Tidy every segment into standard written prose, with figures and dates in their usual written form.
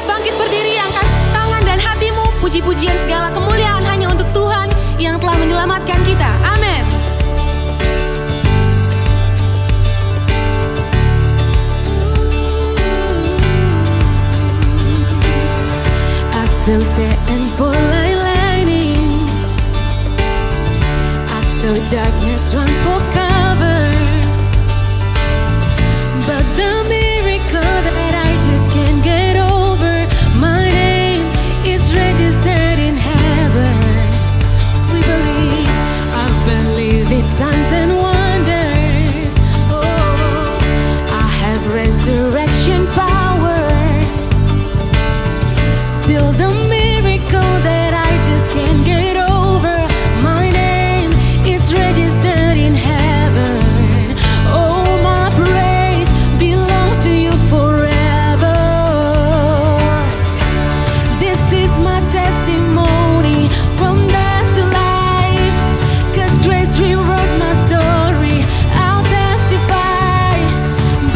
bangkit berdiri, angkat tangan dan hatimu. Puji-pujian segala kemuliaan hanya untuk Tuhan yang telah menyelamatkan kita. Amin. So sad and full like lightning, I saw darkness run for cover, but the miracle that I just can't get over, my name is registered in heaven. We believe, I believe in signs and wonders. Oh, I have resurrection power. Still the miracle that I just can't get over, my name is registered in heaven. Oh, my praise belongs to you forever. This is my testimony from death to life, 'cause grace rewrote my story. I'll testify,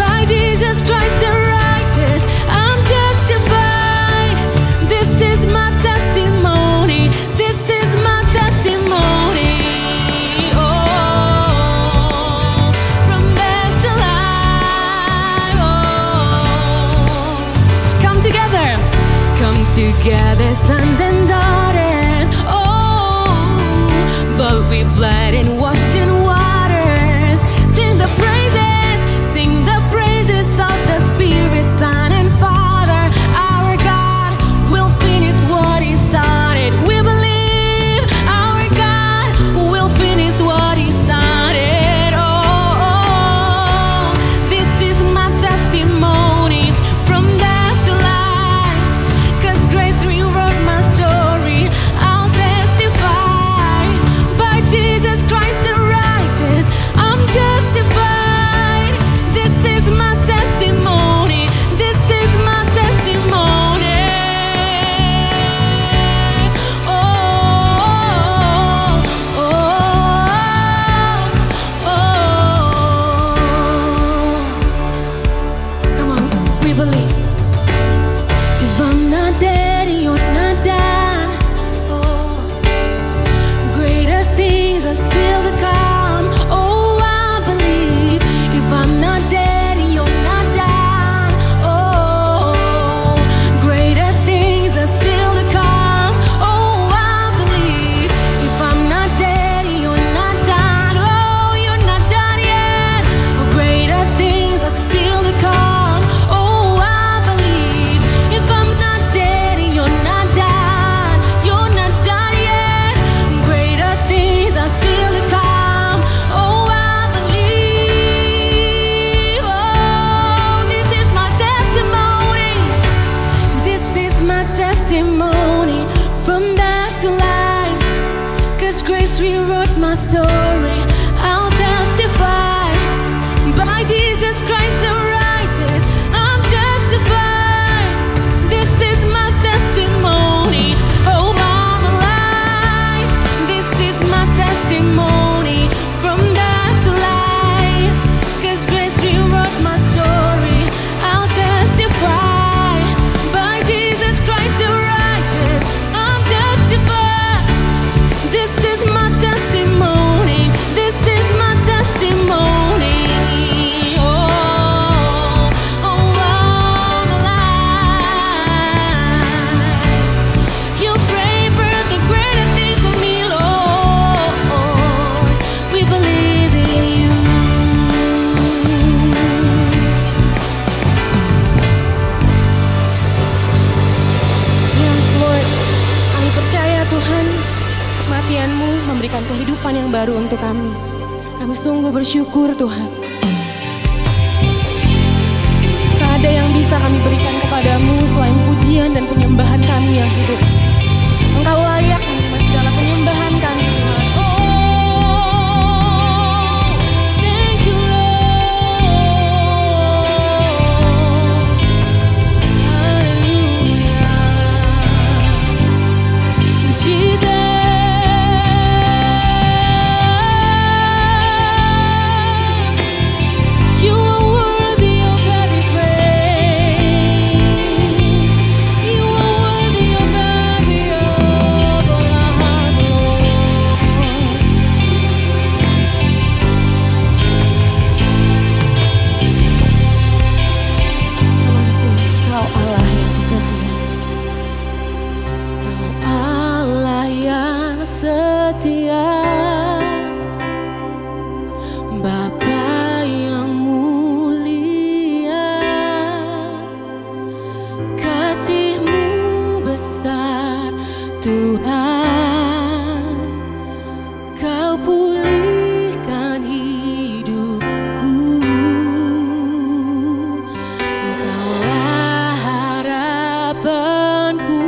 by Jesus Christ the righteous, I'm justified. This is my testimony. This is my testimony. Oh, from death to life. Oh, come together, sons and daughters. Oh, but we bled and washed in waters. Sing the praises of the Spirit, Son and Father. Our God will finish what He started. We believe our God will finish what He started. Oh, this is my testimony from death to life, 'cause grace rewrote my story. I'll testify, by Jesus Christ the righteous, I'm justified. This is my testimony. This is my testimony. Oh, oh, oh, oh. Come on, we believe. If I'm not dead, you're not dead. Oh, greater things are still to come. Oh, I believe. If I'm not dead, you're not dead. Oh, greater things are still to come. Oh, I believe. If I'm not dead, you're not dead. Oh, you're not dead yet. Greater things are still to come. Oh, I believe. If I'm not dead, you're not dead. You're not dead yet. Greater things are still to come. Oh, I believe. Oh, this is my testimony. This is my testimony from death to life, 'cause grace rewrote my story. I'll testify, by Jesus Christ the righteous, I'm justified. This is my testimony. Oh, my life. This is my testimony from death to life, 'cause grace rewrote my story. I'll testify, by Jesus Christ the righteous, I'm justified. This is my testimony. This is my testimony. Oh, oh, I'm alive. You pray for the greater things for me, Lord. We believe in you. Yes, Lord. Kami percaya, Tuhan, kematian-Mu memberikan kehidupan yang baru untuk kami. Kami sungguh bersyukur, Tuhan. Tak ada yang bisa kami berikan kepadamu selain pujian dan penyembahan kami yang hidup. Engkau layak menerima segala penyembahan kami, Tuhan. Oh, thank you, Lord. Hallelujah. Jesus. You are worthy of every praise. setia, Bapa yang mulia, kasih-Mu besar Tuhan, Kau pulihkan hidupku. Engkaulah harapanku,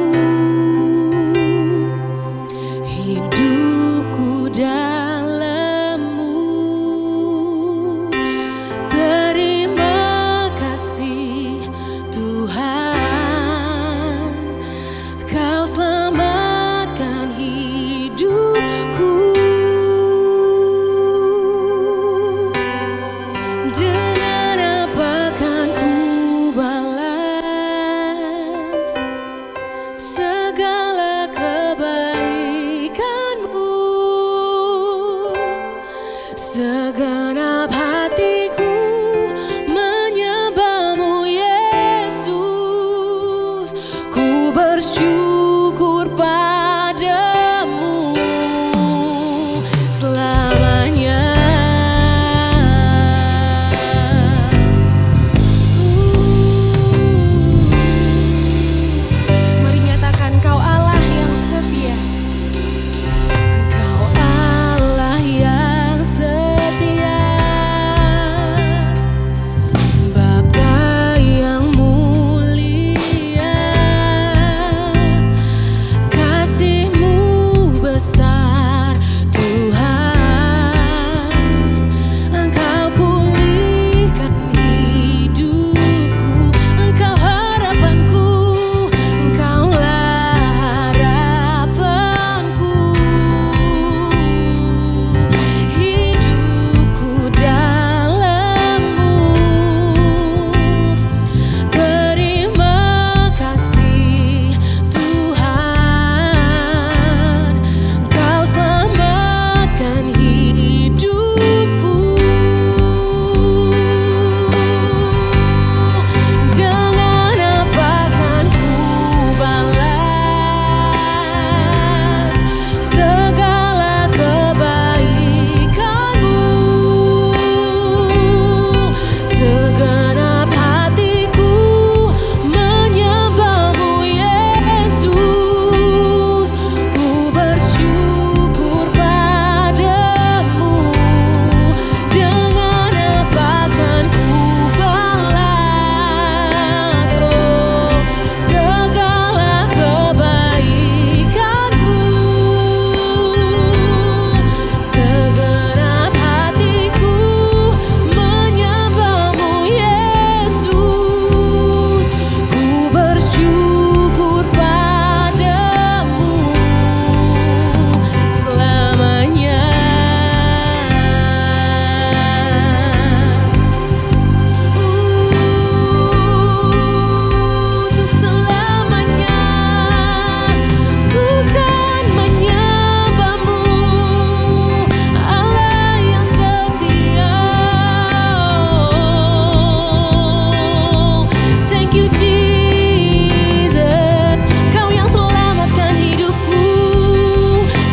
hidupku dalam-Mu. Terima kasih Tuhan, Kau selamatkan hidupku. Dengan apa kan ku balas segala kebaikan-Mu? Segenap hatiku menyembah-Mu Yesus, ku bersyukur padamu selamanya. Mari nyatakan, Kau Allah yang setia, Engkau Allah yang setia, Bapa yang mulia, kasih-Mu besar Tuhan, Engkau pulihkan hidupku. Engkau harapanku, Engkaulah harapanku, hidupku dalam-Mu. Terima kasih Tuhan, Kau selamatkan hidupku. Dengan apa kan ku balas segala kebaikan-Mu? Segenap hatiku menyembah-Mu Yesus, ku bersyukur padamu. Dengan apa kan ku balas segala kebaikan-Mu? Segenap hatiku menyembah-Mu Yesus, ku bersyukur padamu selamanya. Untuk selamanya ku kan menyembah-Mu, Allah yang setia. Thank you Jesus, Kau yang selamatkan hidupku,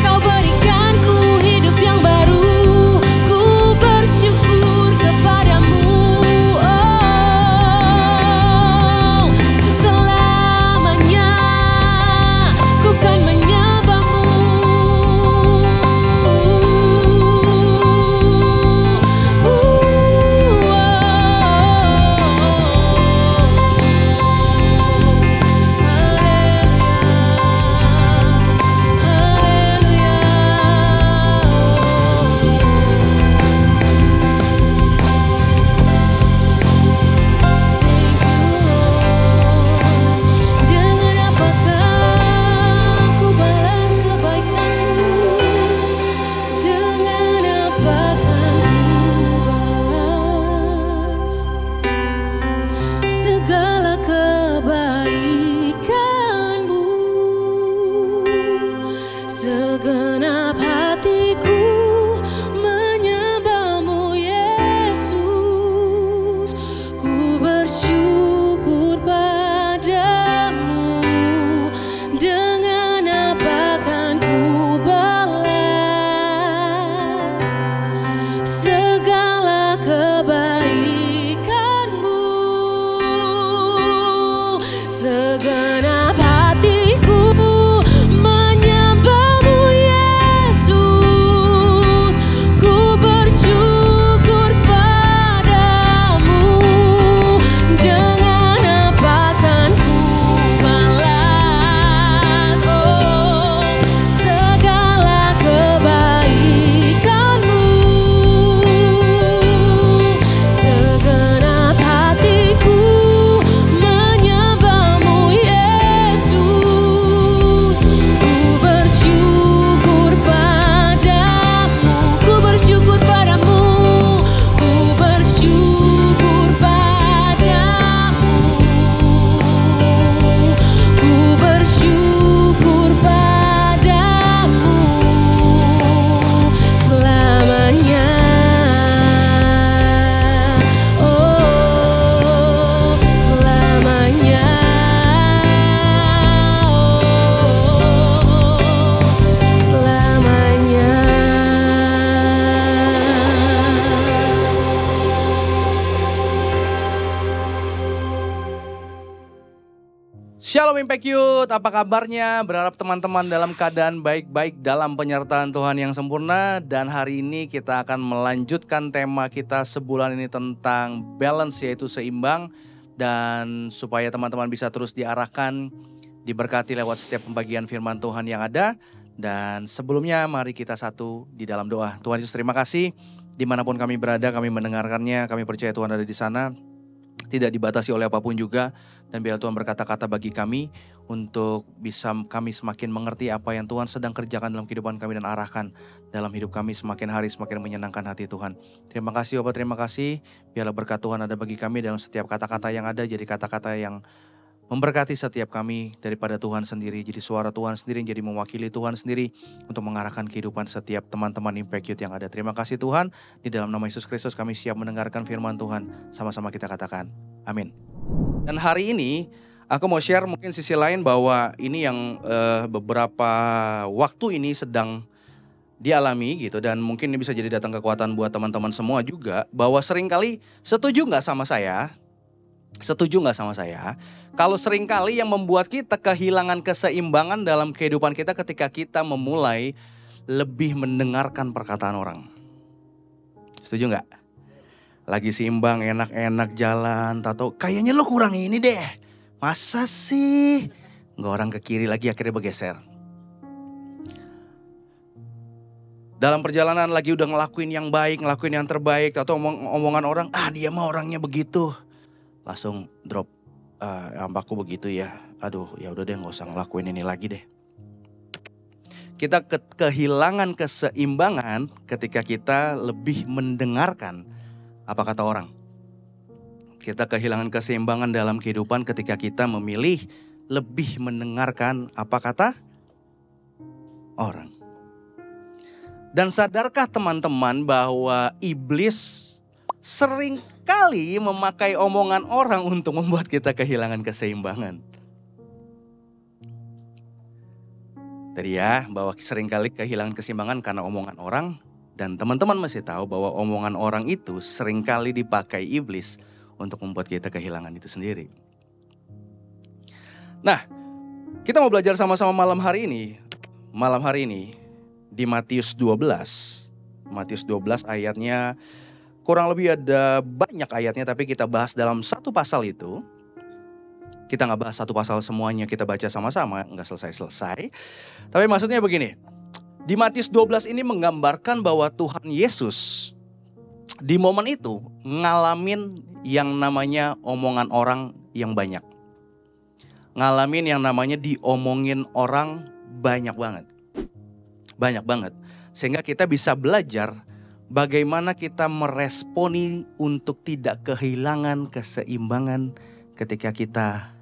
Kau berikanku hidup yang baru. Ku bersyukur kepadamu, untuk selamanya ku kan menyembah-Mu. Dengan apakah ku balas kebaikan-Mu? Dengan apakah ku balas segala kebaikan-Mu? Segenap hatiku menyembah-Mu Yesus, ku bersyukur padamu. Dengan apa kan ku balas Shalom Impact Youth, apa kabarnya? Berharap teman-teman dalam keadaan baik-baik dalam penyertaan Tuhan yang sempurna. Dan hari ini kita akan melanjutkan tema kita sebulan ini tentang balance, yaitu seimbang. Dan supaya teman-teman bisa terus diarahkan, diberkati lewat setiap pembagian firman Tuhan yang ada. Dan sebelumnya mari kita satu di dalam doa. Tuhan Yesus, terima kasih dimanapun kami berada, kami mendengarkannya, kami percaya Tuhan ada di sana. Tidak dibatasi oleh apapun juga. Dan biar Tuhan berkata-kata bagi kami untuk bisa kami semakin mengerti apa yang Tuhan sedang kerjakan dalam kehidupan kami dan arahkan dalam hidup kami semakin hari semakin menyenangkan hati Tuhan. Terima kasih Bapak, terima kasih. Biarlah berkat Tuhan ada bagi kami dalam setiap kata-kata yang ada, jadi kata-kata yang memberkati setiap kami daripada Tuhan sendiri. Jadi suara Tuhan sendiri jadi mewakili Tuhan sendiri untuk mengarahkan kehidupan setiap teman-teman Impact Youth yang ada. Terima kasih Tuhan. Di dalam nama Yesus Kristus kami siap mendengarkan firman Tuhan. Sama-sama kita katakan amin. Dan hari ini aku mau share mungkin sisi lain bahwa ini yang beberapa waktu ini sedang dialami gitu. Dan mungkin ini bisa jadi datang kekuatan buat teman-teman semua juga. Bahwa seringkali setuju gak sama saya? Setuju gak sama saya? Kalau seringkali yang membuat kita kehilangan keseimbangan dalam kehidupan kita ketika kita memulai lebih mendengarkan perkataan orang. Setuju gak? Lagi seimbang, enak-enak jalan, tato kayaknya lo kurang ini deh. Masa sih? Nggak, orang ke kiri lagi akhirnya bergeser. Dalam perjalanan lagi udah ngelakuin yang baik, ngelakuin yang terbaik, atau omongan orang, dia mah orangnya begitu. Langsung drop, aku begitu ya. Aduh, ya udah deh nggak usah ngelakuin ini lagi deh. Kita kehilangan keseimbangan ketika kita lebih mendengarkan apa kata orang. Kita kehilangan keseimbangan dalam kehidupan ketika kita memilih lebih mendengarkan apa kata orang. Dan sadarkah teman-teman bahwa iblis sering kali memakai omongan orang untuk membuat kita kehilangan keseimbangan. Tadi ya, bahwa seringkali kehilangan keseimbangan karena omongan orang. Dan teman-teman masih tahu bahwa omongan orang itu seringkali dipakai iblis untuk membuat kita kehilangan itu sendiri. Nah, kita mau belajar sama-sama malam hari ini. Malam hari ini di Matius 12. Matius 12 ayatnya kurang lebih ada banyak ayatnya, tapi kita bahas dalam satu pasal itu. Kita gak bahas satu pasal semuanya, kita baca sama-sama, gak selesai-selesai. Tapi maksudnya begini, di Matius 12 ini menggambarkan bahwa Tuhan Yesus di momen itu ngalamin yang namanya omongan orang yang banyak. Ngalamin yang namanya diomongin orang banyak banget. Banyak banget. Sehingga kita bisa belajar bagaimana kita meresponi untuk tidak kehilangan keseimbangan ketika kita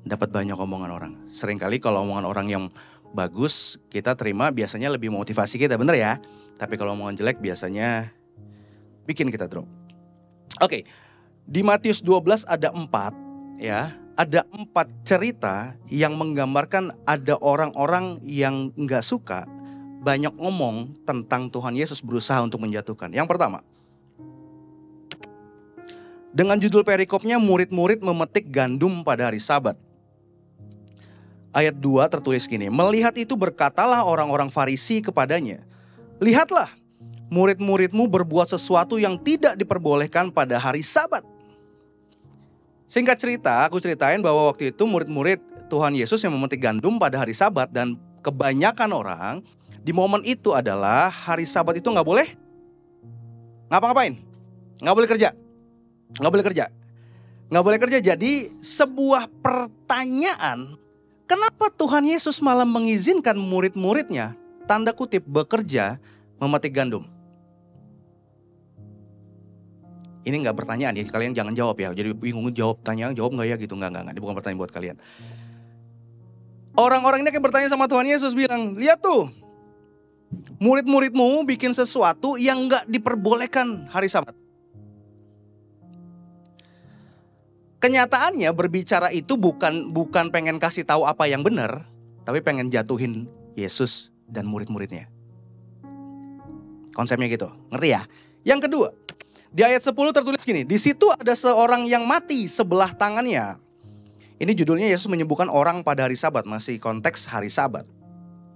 dapat banyak omongan orang. Seringkali kalau omongan orang yang bagus kita terima biasanya lebih motivasi kita, bener ya. Tapi kalau omongan jelek biasanya bikin kita drop. Oke, di Matius 12 ada 4 ya. Ada 4 cerita yang menggambarkan ada orang-orang yang gak suka banyak ngomong tentang Tuhan Yesus berusaha untuk menjatuhkan. Yang pertama, dengan judul perikopnya murid-murid memetik gandum pada hari Sabat. Ayat 2 tertulis gini, melihat itu berkatalah orang-orang Farisi kepadanya, lihatlah murid-muridmu berbuat sesuatu yang tidak diperbolehkan pada hari Sabat. Singkat cerita, aku ceritain bahwa waktu itu murid-murid Tuhan Yesus yang memetik gandum pada hari Sabat. Dan kebanyakan orang di momen itu adalah hari Sabat itu gak boleh ngapa-ngapain, gak boleh kerja. Gak boleh kerja. Gak boleh kerja. Jadi sebuah pertanyaan, kenapa Tuhan Yesus malah mengizinkan murid-muridnya, tanda kutip, bekerja memetik gandum? Ini gak pertanyaan ya, kalian jangan jawab ya. Jadi bingung jawab gak ya gitu. Enggak. Ini bukan pertanyaan buat kalian. Orang-orang ini kayak bertanya sama Tuhan Yesus, bilang, lihat tuh, murid-muridmu bikin sesuatu yang gak diperbolehkan hari Sabat. Kenyataannya berbicara itu bukan pengen kasih tahu apa yang benar, tapi pengen jatuhin Yesus dan murid-muridnya. Konsepnya gitu, ngerti ya? Yang kedua, di ayat 10 tertulis gini, di situ ada seorang yang mati sebelah tangannya. Ini judulnya Yesus menyembuhkan orang pada hari Sabat, masih konteks hari Sabat.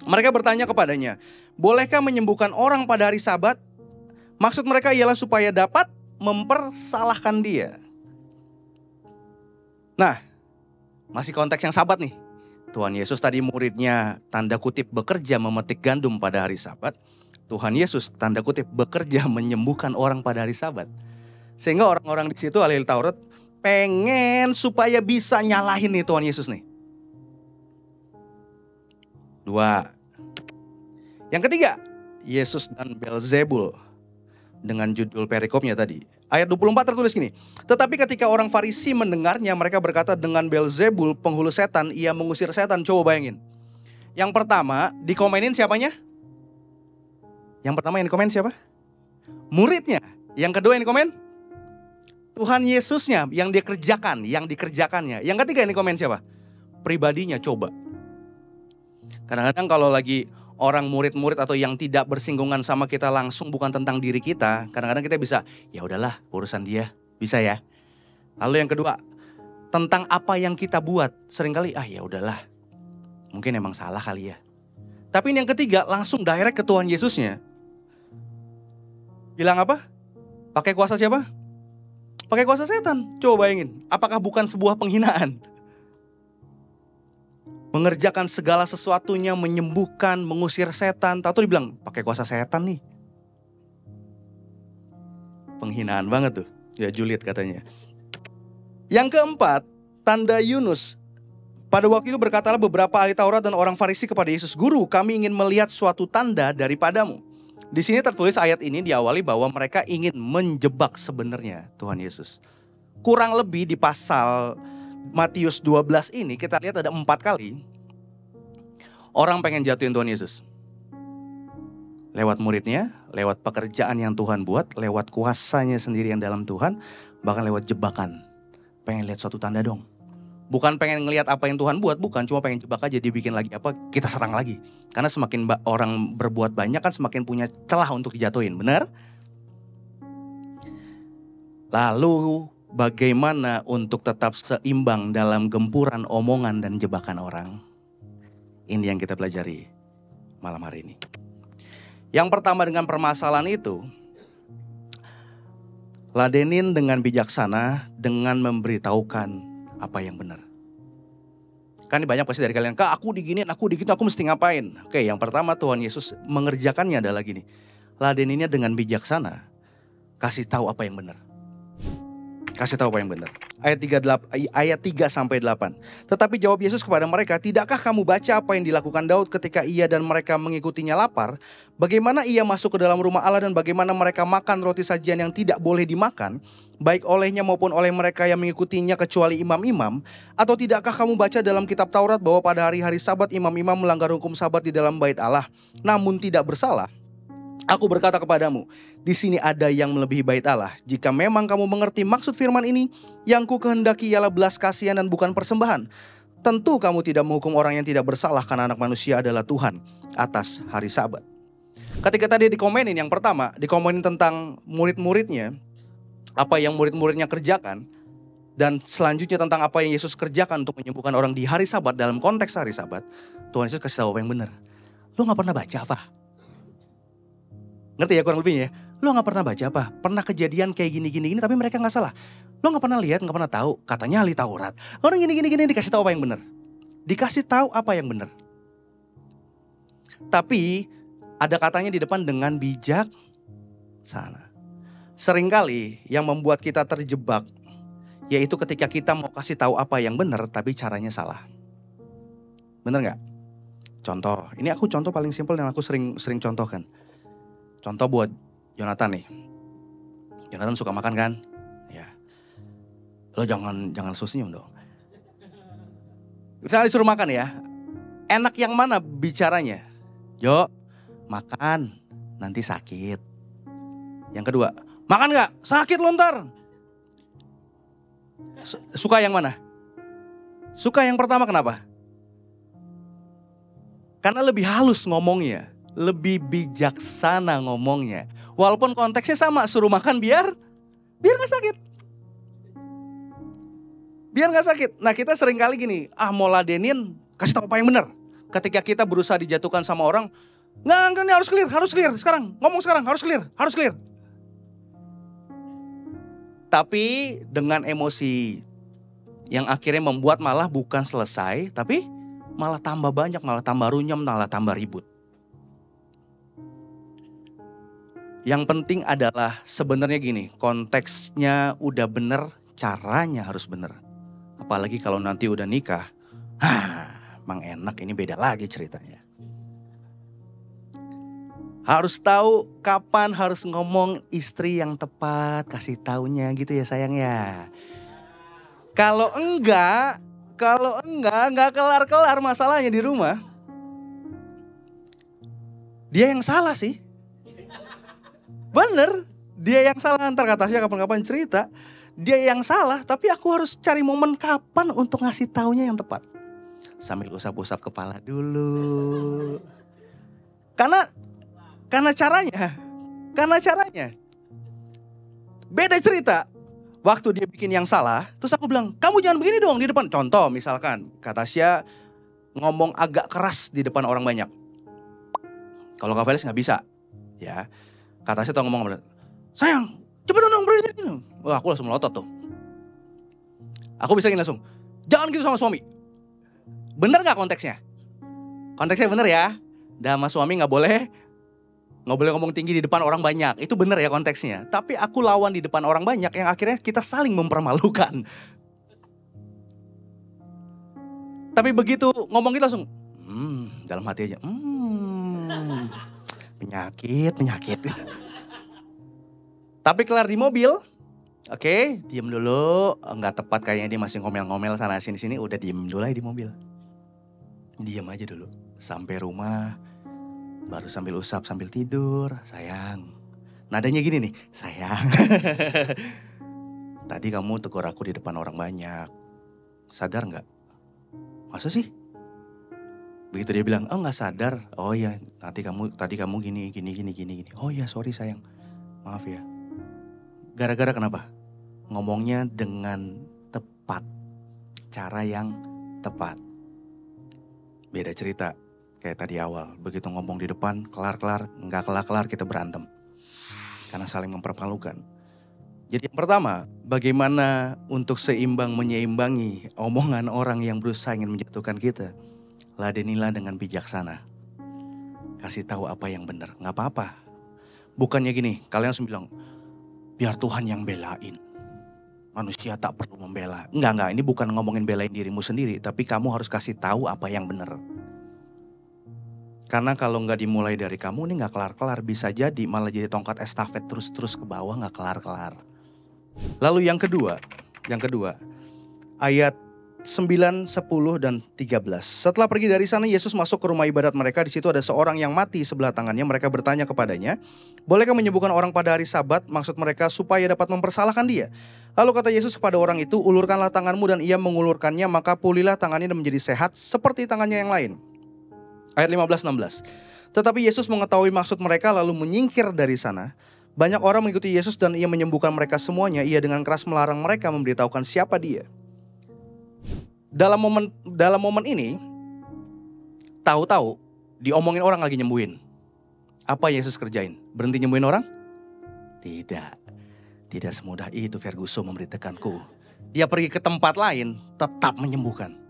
Mereka bertanya kepadanya, bolehkah menyembuhkan orang pada hari Sabat? Maksud mereka ialah supaya dapat mempersalahkan dia. Nah, masih konteks yang Sabat nih. Tuhan Yesus tadi muridnya tanda kutip bekerja memetik gandum pada hari Sabat. Tuhan Yesus tanda kutip bekerja menyembuhkan orang pada hari Sabat. Sehingga orang-orang di situ ahli Taurat pengen supaya bisa nyalahin nih Tuhan Yesus nih. 2. Yang ketiga, Yesus dan Beelzebul. Dengan judul perikopnya tadi. Ayat 24 tertulis gini. Tetapi ketika orang Farisi mendengarnya, mereka berkata, dengan Beelzebul penghulu setan ia mengusir setan. Coba bayangin. Yang pertama dikomenin siapanya? Yang pertama yang dikomen siapa? Muridnya. Yang kedua yang dikomen? Tuhan Yesusnya yang dia kerjakan, yang dikerjakannya. Yang ketiga ini komen siapa? Pribadinya, coba. Kadang-kadang kalau lagi orang murid-murid atau yang tidak bersinggungan sama kita langsung, bukan tentang diri kita, kadang-kadang kita bisa, ya udahlah urusan dia, bisa ya. Lalu yang kedua, tentang apa yang kita buat, seringkali ya udahlah, mungkin emang salah kali ya. Tapi ini yang ketiga, langsung direct ke Tuhan Yesusnya. Bilang apa? Pakai kuasa siapa? Pakai kuasa setan. Coba bayangin, apakah bukan sebuah penghinaan? Mengerjakan segala sesuatunya, menyembuhkan, mengusir setan. Tahu dibilang, pakai kuasa setan nih. Penghinaan banget tuh. Ya julid katanya. Yang keempat, tanda Yunus. Pada waktu itu berkatalah beberapa ahli Taurat dan orang Farisi kepada Yesus, Guru, kami ingin melihat suatu tanda daripadamu. Di sini tertulis ayat ini diawali bahwa mereka ingin menjebak sebenarnya Tuhan Yesus. Kurang lebih di pasal Matius 12 ini kita lihat ada 4 kali orang pengen jatuhin Tuhan Yesus. Lewat muridnya, lewat pekerjaan yang Tuhan buat, lewat kuasanya sendiri yang dalam Tuhan, bahkan lewat jebakan. Pengen lihat suatu tanda dong. Bukan pengen ngelihat apa yang Tuhan buat, bukan, cuma pengen jebak aja, dibikin lagi apa, kita serang lagi. Karena semakin orang berbuat banyak kan semakin punya celah untuk dijatuhin, benar? Lalu bagaimana untuk tetap seimbang dalam gempuran omongan dan jebakan orang? Ini yang kita pelajari malam hari ini. Yang pertama dengan permasalahan itu, ladenin dengan bijaksana dengan memberitahukan apa yang benar. Kan ini banyak pasti dari kalian, Kak aku diginiin, aku digitu, aku mesti ngapain? Oke, yang pertama Tuhan Yesus mengerjakannya adalah gini. Ladeninnya dengan bijaksana, kasih tahu apa yang benar. Kasih tahu apa yang benar. Ayat 3 sampai 8. Tetapi jawab Yesus kepada mereka, tidakkah kamu baca apa yang dilakukan Daud ketika ia dan mereka mengikutinya lapar? Bagaimana ia masuk ke dalam rumah Allah dan bagaimana mereka makan roti sajian yang tidak boleh dimakan, baik olehnya maupun oleh mereka yang mengikutinya kecuali imam-imam? Atau tidakkah kamu baca dalam kitab Taurat bahwa pada hari-hari Sabat imam-imam melanggar hukum Sabat di dalam bait Allah, namun tidak bersalah? Aku berkata kepadamu, di sini ada yang melebihi bait Allah. Jika memang kamu mengerti maksud firman ini, yang ku kehendaki ialah belas kasihan dan bukan persembahan. Tentu kamu tidak menghukum orang yang tidak bersalah, karena anak manusia adalah Tuhan atas hari Sabat. Ketika tadi dikomenin, yang pertama dikomenin tentang murid-muridnya, apa yang murid-muridnya kerjakan, dan selanjutnya tentang apa yang Yesus kerjakan untuk menyembuhkan orang di hari Sabat. Dalam konteks hari Sabat, Tuhan Yesus kasih tahu apa yang benar. Lu gak pernah baca apa? Ngerti ya kurang lebihnya ya? Lo gak pernah baca apa? Pernah kejadian kayak gini-gini tapi mereka gak salah. Lo gak pernah lihat, gak pernah tahu. Katanya ahli Taurat. Orang gini-gini dikasih tahu apa yang benar. Dikasih tahu apa yang benar. Tapi ada katanya di depan dengan bijak sana. Seringkali yang membuat kita terjebak, yaitu ketika kita mau kasih tahu apa yang benar tapi caranya salah. Benar gak? Contoh, ini aku contoh paling simpel yang aku sering contohkan. Contoh buat Jonathan nih. Jonathan suka makan kan? Ya. Lo jangan senyum dong. Misalnya disuruh makan ya. Enak yang mana bicaranya? Jo, makan, nanti sakit. Yang kedua, makan gak? Sakit lo ntar. Suka yang mana? Suka yang pertama, kenapa? Karena lebih halus ngomongnya. Lebih bijaksana ngomongnya. Walaupun konteksnya sama, suruh makan biar gak sakit. Biar gak sakit. Nah kita sering kali gini, mau ladenin, kasih tahu apa yang benar. Ketika kita berusaha dijatuhkan sama orang, enggak ini harus clear sekarang. Ngomong sekarang, harus clear. Tapi dengan emosi yang akhirnya membuat malah bukan selesai, tapi malah tambah banyak, malah tambah runyam, malah tambah ribut. Yang penting adalah sebenarnya gini, konteksnya udah bener, caranya harus bener. Apalagi kalau nanti udah nikah, emang enak, ini beda lagi ceritanya. Harus tahu kapan harus ngomong istri yang tepat, kasih taunya gitu ya sayang ya. Kalau enggak kelar-kelar masalahnya di rumah. Dia yang salah sih. Bener, dia yang salah. Ntar katanya kapan-kapan cerita. Dia yang salah, tapi aku harus cari momen kapan untuk ngasih taunya yang tepat. Sambil usap-usap kepala dulu. Karena caranya. Beda cerita. Waktu dia bikin yang salah, terus aku bilang, kamu jangan begini dong di depan. Contoh misalkan, kak Tasya ngomong agak keras di depan orang banyak. Kalau Kak Felix gak bisa. Ya, kak Tasya tuh ngomong, sayang, cepetan dong berisik. Wah, aku langsung melotot tuh. Aku bisa gini langsung, jangan gitu sama suami. Bener gak konteksnya? Konteksnya bener ya. Dan sama suami gak boleh ngomong tinggi di depan orang banyak. Itu bener ya konteksnya. Tapi aku lawan di depan orang banyak yang akhirnya kita saling mempermalukan. Tapi begitu ngomong gitu langsung, dalam hati aja, penyakit. Tapi kelar di mobil, oke, diem dulu. Enggak tepat kayaknya dia masih ngomel-ngomel sana sini. Udah diem dulu aja di mobil. Diem aja dulu. Sampai rumah, baru sambil usap sambil tidur. Sayang, nadanya gini nih, sayang. Tadi kamu tegur aku di depan orang banyak. Sadar gak? Masa sih? Begitu dia bilang, gak sadar. Oh iya, tadi kamu gini. Oh iya, sorry sayang. Maaf ya. Gara-gara kenapa? Ngomongnya dengan tepat. Cara yang tepat. Beda cerita. Kayak tadi awal, begitu ngomong di depan, kelar-kelar, nggak kelar-kelar kita berantem. Karena saling mempermalukan. Jadi yang pertama, bagaimana untuk seimbang menyeimbangi omongan orang yang berusaha ingin menjatuhkan kita. Ladenilah dengan bijaksana. Kasih tahu apa yang benar, nggak apa-apa. Bukannya gini, kalian langsung bilang, biar Tuhan yang belain. Manusia tak perlu membela. Enggak, ini bukan ngomongin belain dirimu sendiri, tapi kamu harus kasih tahu apa yang benar. Karena kalau nggak dimulai dari kamu ini nggak kelar-kelar, bisa jadi malah jadi tongkat estafet terus ke bawah nggak kelar-kelar. Lalu yang kedua, ayat 9, 10, dan 13. Setelah pergi dari sana, Yesus masuk ke rumah ibadat mereka. Di situ ada seorang yang mati sebelah tangannya. Mereka bertanya kepadanya, bolehkah menyembuhkan orang pada hari Sabat? Maksud mereka supaya dapat mempersalahkan dia. Lalu kata Yesus kepada orang itu, ulurkanlah tanganmu, dan ia mengulurkannya. Maka pulihlah tangannya dan menjadi sehat seperti tangannya yang lain. Ayat 15-16. Tetapi Yesus mengetahui maksud mereka lalu menyingkir dari sana. Banyak orang mengikuti Yesus dan ia menyembuhkan mereka semuanya. Ia dengan keras melarang mereka memberitahukan siapa dia. Dalam momen ini, tahu-tahu diomongin orang lagi nyembuhin. Apa Yesus kerjain? Berhenti nyembuhin orang? Tidak semudah itu Ferguson memberitakanku. Dia pergi ke tempat lain, tetap menyembuhkan.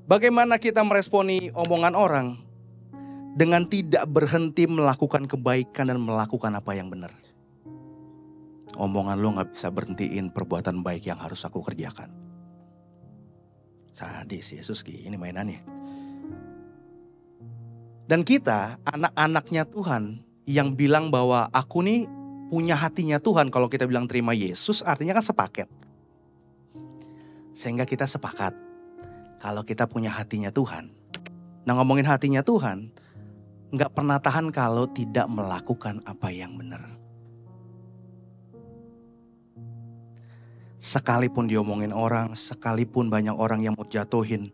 Bagaimana kita meresponi omongan orang dengan tidak berhenti melakukan kebaikan dan melakukan apa yang benar? Omongan lo gak bisa berhentiin perbuatan baik yang harus aku kerjakan. Sadis Yesus gini mainannya. Dan kita anak-anaknya Tuhan yang bilang bahwa aku nih punya hatinya Tuhan. Kalau kita bilang terima Yesus artinya kan sepaket. Sehingga kita sepakat. Kalau kita punya hatinya Tuhan. Nah ngomongin hatinya Tuhan, gak pernah tahan kalau tidak melakukan apa yang benar. Sekalipun diomongin orang, sekalipun banyak orang yang mau jatuhin,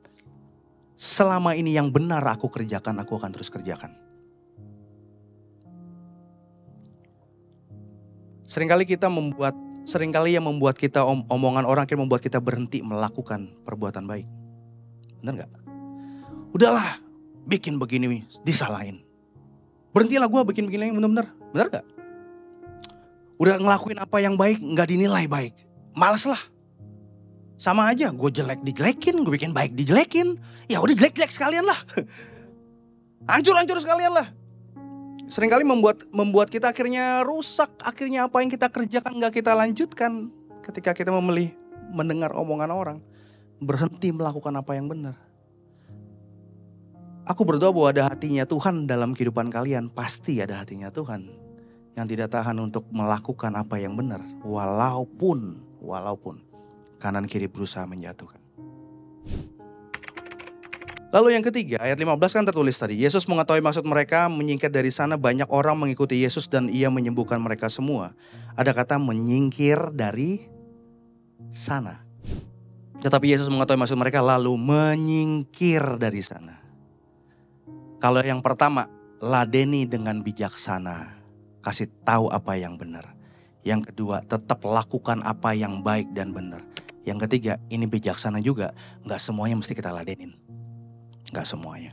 selama ini yang benar aku kerjakan, aku akan terus kerjakan. Seringkali kita membuat Seringkali yang membuat kita omongan orang akhirnya membuat kita berhenti melakukan perbuatan baik. Benar gak? Udahlah, bikin begini disalahin. Berhentilah gue bikin begini yang benar-benar. Benar gak? Udah ngelakuin apa yang baik gak dinilai baik. Males lah. Sama aja, gue jelek dijelekin, gue bikin baik dijelekin. Ya udah jelek-jelek sekalian lah. Hancur-hancur sekalian lah. Seringkali membuat kita akhirnya rusak. Akhirnya apa yang kita kerjakan gak kita lanjutkan. Ketika kita memilih mendengar omongan orang. Berhenti melakukan apa yang benar. Aku berdoa bahwa ada hatinya Tuhan dalam kehidupan kalian. Pasti ada hatinya Tuhan. Yang tidak tahan untuk melakukan apa yang benar. Walaupun kanan kiri berusaha menjatuhkan. Lalu yang ketiga, ayat 15 kan tertulis tadi. Yesus mengetahui maksud mereka, menyingkir dari sana. Banyak orang mengikuti Yesus dan ia menyembuhkan mereka semua. Ada kata menyingkir dari sana. Tetapi Yesus mengetahui maksud mereka lalu menyingkir dari sana. Kalau yang pertama, ladeni dengan bijaksana. Kasih tahu apa yang benar. Yang kedua, tetap lakukan apa yang baik dan benar. Yang ketiga, ini bijaksana juga. Gak semuanya mesti kita ladenin. Gak semuanya.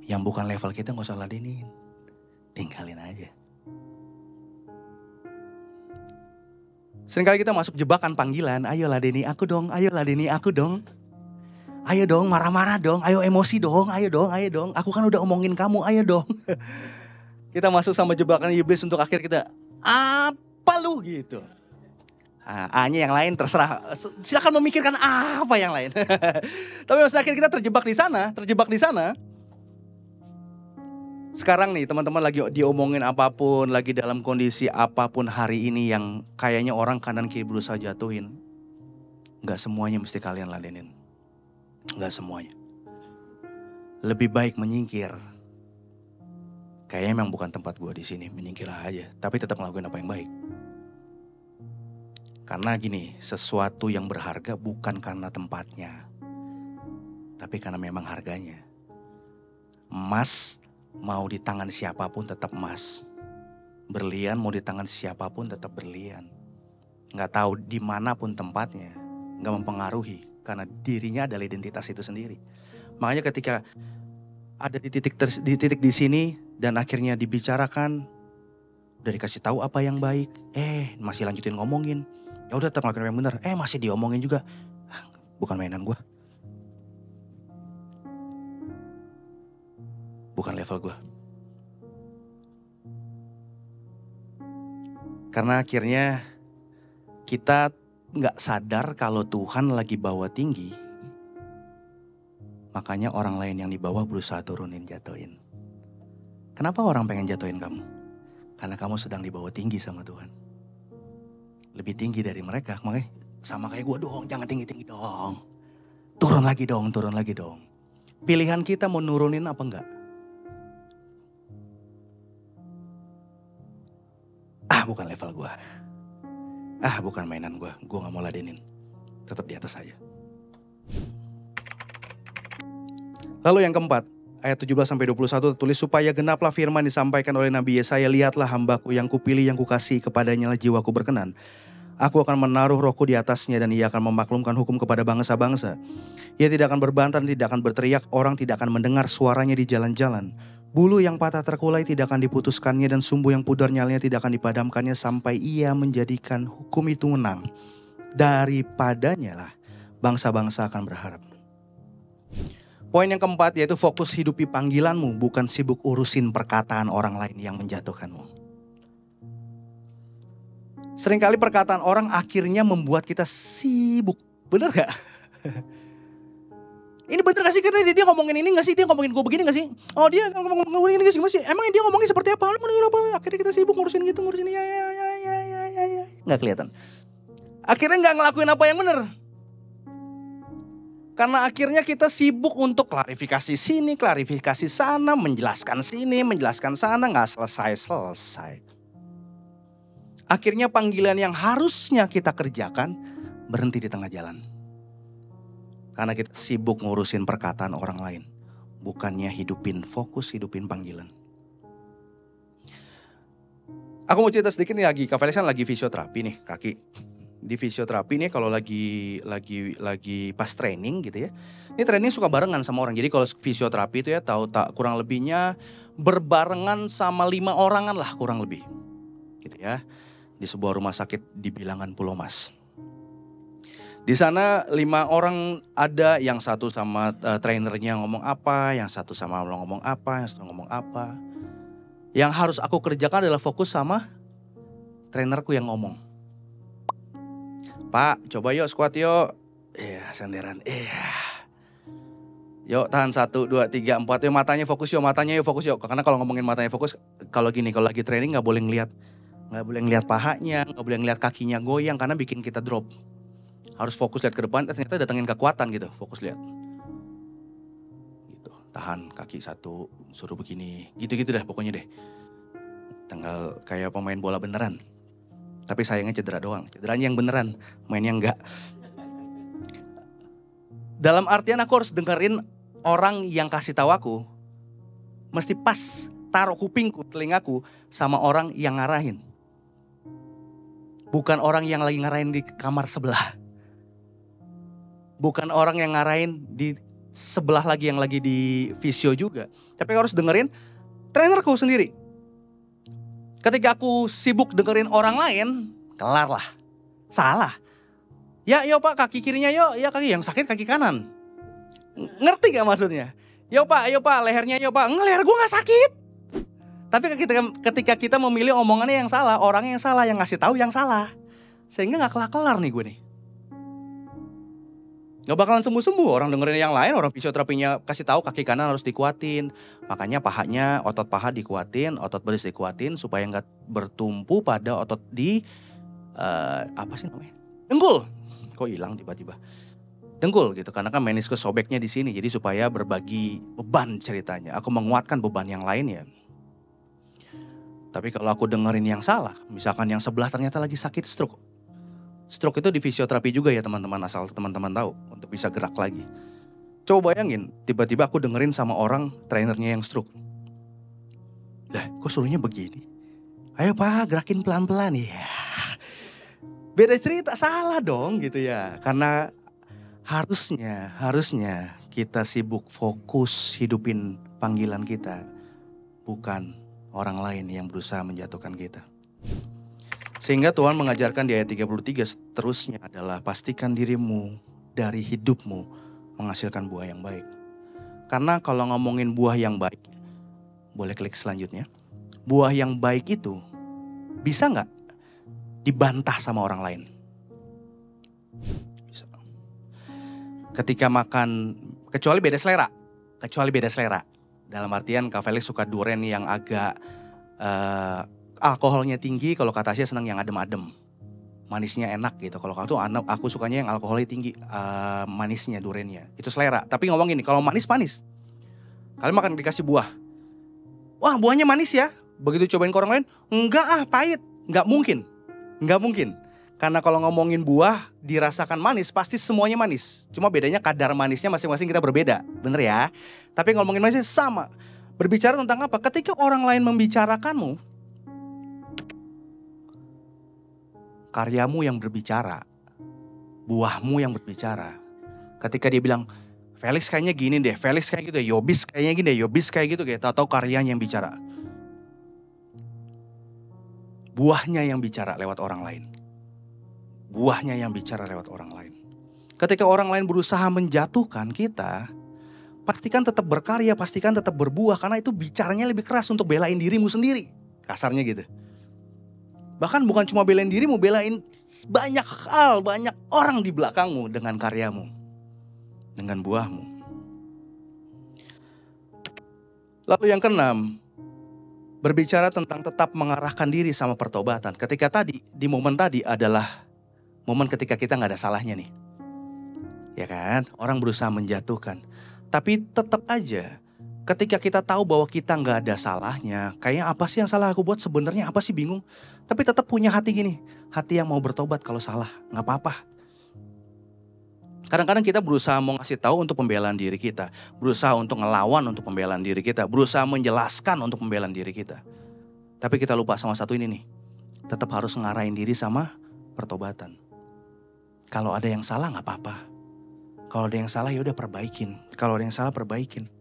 Yang bukan level kita gak usah ladenin. Tinggalin aja. Seringkali kita masuk jebakan panggilan. Ayo ladeni aku dong, ayo ladeni aku dong. Ayo dong, marah-marah dong, ayo emosi dong, ayo dong, ayo dong. Aku kan udah omongin kamu, ayo dong. Kita masuk sama jebakan iblis untuk akhir kita, apa lu gitu. A-nya yang lain terserah, silakan memikirkan apa yang lain. Tapi maksudnya akhirnya kita terjebak di sana. Sekarang nih teman-teman lagi diomongin apapun, lagi dalam kondisi apapun hari ini yang kayaknya orang kanan kiri berusaha jatuhin. Gak semuanya mesti kalian ladenin. Gak semuanya. Lebih baik menyingkir. Kayaknya memang bukan tempat gue di sini, menyingkirlah aja. Tapi tetap ngelakuin apa yang baik. Karena gini, sesuatu yang berharga bukan karena tempatnya. Tapi karena memang harganya. Emas mau di tangan siapapun tetap emas. Berlian mau di tangan siapapun tetap berlian. Gak tahu dimanapun tempatnya. Gak mempengaruhi. Karena dirinya adalah identitas itu sendiri. Makanya ketika ada di titik di sini dan akhirnya dibicarakan. Udah dikasih tahu apa yang baik. Masih lanjutin ngomongin. Ya udah tetap ngelakuin yang benar. Masih diomongin juga. Bukan mainan gue. Bukan level gue. Karena akhirnya kita gak sadar kalau Tuhan lagi bawa tinggi. Makanya orang lain yang di bawah berusaha turunin, jatuhin. Kenapa orang pengen jatuhin kamu? Karena kamu sedang dibawa tinggi sama Tuhan. Lebih tinggi dari mereka. Makanya sama kayak gue dong, jangan tinggi-tinggi dong. Turun lagi dong. Pilihan kita mau nurunin apa enggak? Bukan level gue. Bukan mainan gue. Gue gak mau ladenin. Tetap di atas aja. Lalu yang keempat. Ayat 17-21 tertulis, supaya genaplah firman disampaikan oleh Nabi Yesaya, lihatlah hambaku yang kupilih, yang kukasih, kepadanya lah jiwaku berkenan. Aku akan menaruh rohku di atasnya dan ia akan memaklumkan hukum kepada bangsa-bangsa. Ia tidak akan berbantah, tidak akan berteriak, orang tidak akan mendengar suaranya di jalan-jalan. Bulu yang patah terkulai tidak akan diputuskannya dan sumbu yang pudar nyalanya tidak akan dipadamkannya sampai ia menjadikan hukum itu menang. Daripadanya lah bangsa-bangsa akan berharap. Poin yang keempat yaitu fokus hidupi panggilanmu, bukan sibuk urusin perkataan orang lain yang menjatuhkanmu. Seringkali perkataan orang akhirnya membuat kita sibuk. Bener gak? Ini bener gak sih? Karena dia ngomongin ini gak sih? Dia ngomongin gue begini gak sih? Oh dia ngomongin ini gak sih? Emang dia ngomongin seperti apa? Akhirnya kita sibuk ngurusin gitu, ngurusin ya. Gak kelihatan. Akhirnya gak ngelakuin apa yang bener. Karena akhirnya kita sibuk untuk klarifikasi sini, klarifikasi sana, menjelaskan sini, menjelaskan sana, gak selesai-selesai. Akhirnya panggilan yang harusnya kita kerjakan berhenti di tengah jalan. Karena kita sibuk ngurusin perkataan orang lain. Bukannya hidupin panggilan. Aku mau cerita sedikit nih lagi, Kak Felix kan lagi fisioterapi nih kaki. Di fisioterapi nih kalau lagi pas training gitu ya. Ini training suka barengan sama orang. Jadi kalau fisioterapi itu ya tahu tak kurang lebihnya berbarengan sama 5 orangan lah kurang lebih. Gitu ya. Di sebuah rumah sakit di Bilangan Pulau Mas. Di sana 5 orang ada, yang satu sama trainernya ngomong apa, yang satu sama ngomong apa, yang satu ngomong apa. Yang harus aku kerjakan adalah fokus sama trainerku yang ngomong. Pak, coba yuk squat yuk. Iya, senderan. Iya. Yuk tahan 1, 2, 3, 4. Yuk matanya fokus yuk, Karena kalau ngomongin matanya fokus, kalau lagi training gak boleh ngeliat. Gak boleh ngeliat pahanya, gak boleh ngeliat kakinya goyang karena bikin kita drop. Harus fokus lihat ke depan, ternyata datengin kekuatan gitu, fokus lihat. Gitu, tahan kaki 1, suruh begini, gitu-gitu deh pokoknya deh. Tinggal kayak pemain bola beneran. Tapi sayangnya cedera doang, cederanya yang beneran, mainnya enggak. Dalam artian aku harus dengerin orang yang kasih tahu aku, mesti pas taruh kupingku, telingaku sama orang yang ngarahin. Bukan orang yang lagi ngarahin di kamar sebelah. Bukan orang yang ngarahin di sebelah lagi yang lagi di visio juga. Tapi harus dengerin trainerku sendiri. Ketika aku sibuk dengerin orang lain, kelar lah. Salah. Ya pak kaki kirinya yuk, ya kaki yang sakit kaki kanan. Ngerti gak maksudnya? Yo pak lehernya yo pak, leher gue gak sakit. Tapi ketika kita memilih omongannya yang salah, orangnya yang salah, yang ngasih tahu yang salah. Sehingga gak kelar-kelar nih gue nih. Gak bakalan sembuh-sembuh, orang dengerin yang lain, orang fisioterapinya kasih tahu kaki kanan harus dikuatin. Makanya pahanya, otot paha dikuatin, otot betis dikuatin supaya gak bertumpu pada otot di, apa sih namanya? Dengkul. Kok hilang tiba-tiba? Dengkul gitu, karena kan meniskus sobeknya di sini, jadi supaya berbagi beban ceritanya. Aku menguatkan beban yang lain ya. Tapi kalau aku dengerin yang salah, misalkan yang sebelah ternyata lagi sakit stroke. Stroke itu di fisioterapi juga ya teman-teman, asal teman-teman tahu untuk bisa gerak lagi. Coba bayangin, tiba-tiba aku dengerin sama orang trainernya yang stroke. Lah, kok suruhnya begini? Ayo pak, gerakin pelan-pelan ya. Beda cerita, salah dong gitu ya. Karena harusnya kita sibuk fokus hidupin panggilan kita. Bukan orang lain yang berusaha menjatuhkan kita. Sehingga Tuhan mengajarkan di ayat 33 seterusnya adalah pastikan dirimu dari hidupmu menghasilkan buah yang baik. Karena kalau ngomongin buah yang baik, boleh klik selanjutnya. Buah yang baik itu bisa gak dibantah sama orang lain? Bisa. Ketika makan, kecuali beda selera. Dalam artian Kak Felix suka durian yang agak alkoholnya tinggi, kalau kata Tasya senang yang adem-adem. Manisnya enak gitu. Kalau aku sukanya yang alkoholnya tinggi, manisnya duriannya. Itu selera. Tapi ngomong gini, kalau manis. Kalian makan dikasih buah. Wah, buahnya manis ya. Begitu cobain ke orang lain, enggak pahit. Enggak mungkin. Karena kalau ngomongin buah dirasakan manis, pasti semuanya manis. Cuma bedanya kadar manisnya masing-masing kita berbeda. Bener ya? Tapi ngomongin manisnya sama. Berbicara tentang apa? Ketika orang lain membicarakanmu, karyamu yang berbicara, buahmu yang berbicara. Ketika dia bilang, Felix kayaknya gini deh, Felix kayak gitu ya, Yobis kayaknya gini deh, Yobis kayak gitu kayak tahu karyanya yang bicara. Buahnya yang bicara lewat orang lain. Ketika orang lain berusaha menjatuhkan kita, pastikan tetap berkarya, pastikan tetap berbuah, karena itu bicaranya lebih keras untuk belain dirimu sendiri. Kasarnya gitu. Bahkan bukan cuma belain dirimu, belain banyak hal, banyak orang di belakangmu dengan karyamu, dengan buahmu. Lalu yang keenam, berbicara tentang tetap mengarahkan diri sama pertobatan. Ketika tadi, di momen tadi adalah momen ketika kita gak ada salahnya nih. Ya kan, orang berusaha menjatuhkan. Tapi tetap aja, ketika kita tahu bahwa kita gak ada salahnya, kayaknya apa sih yang salah aku buat, sebenarnya apa sih, bingung. Tapi tetap punya hati gini, hati yang mau bertobat kalau salah, gak apa-apa. Kadang-kadang kita berusaha mau ngasih tahu untuk pembelaan diri kita, berusaha untuk ngelawan untuk pembelaan diri kita, berusaha menjelaskan untuk pembelaan diri kita. Tapi kita lupa sama satu ini nih, tetap harus ngarahin diri sama pertobatan. Kalau ada yang salah gak apa-apa. Kalau ada yang salah ya udah perbaikin. Kalau ada yang salah perbaikin.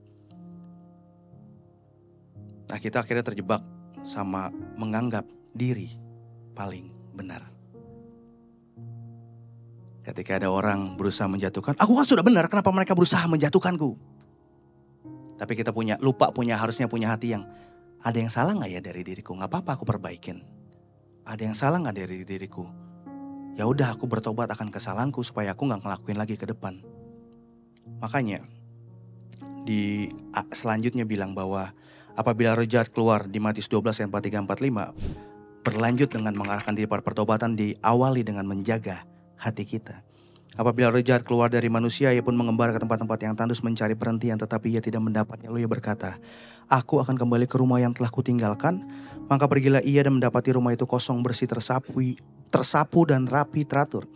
Nah, kita akhirnya terjebak sama menganggap diri paling benar. Ketika ada orang berusaha menjatuhkan, aku kan sudah benar, kenapa mereka berusaha menjatuhkanku? Tapi kita harusnya punya hati yang, ada yang salah gak ya dari diriku? Gak apa-apa, aku perbaikin. Ada yang salah gak dari diriku? Ya udah, aku bertobat akan kesalahanku supaya aku gak ngelakuin lagi ke depan. Makanya di selanjutnya bilang bahwa apabila roh jahat keluar di Matius 12 ayat 43-45, berlanjut dengan mengarahkan diri pada pertobatan, diawali dengan menjaga hati kita. Apabila roh jahat keluar dari manusia, ia pun mengembara ke tempat-tempat yang tandus mencari perhentian, tetapi ia tidak mendapatnya. Lalu ia berkata, aku akan kembali ke rumah yang telah kutinggalkan. Maka pergilah ia dan mendapati rumah itu kosong, bersih, tersapu dan rapi teratur.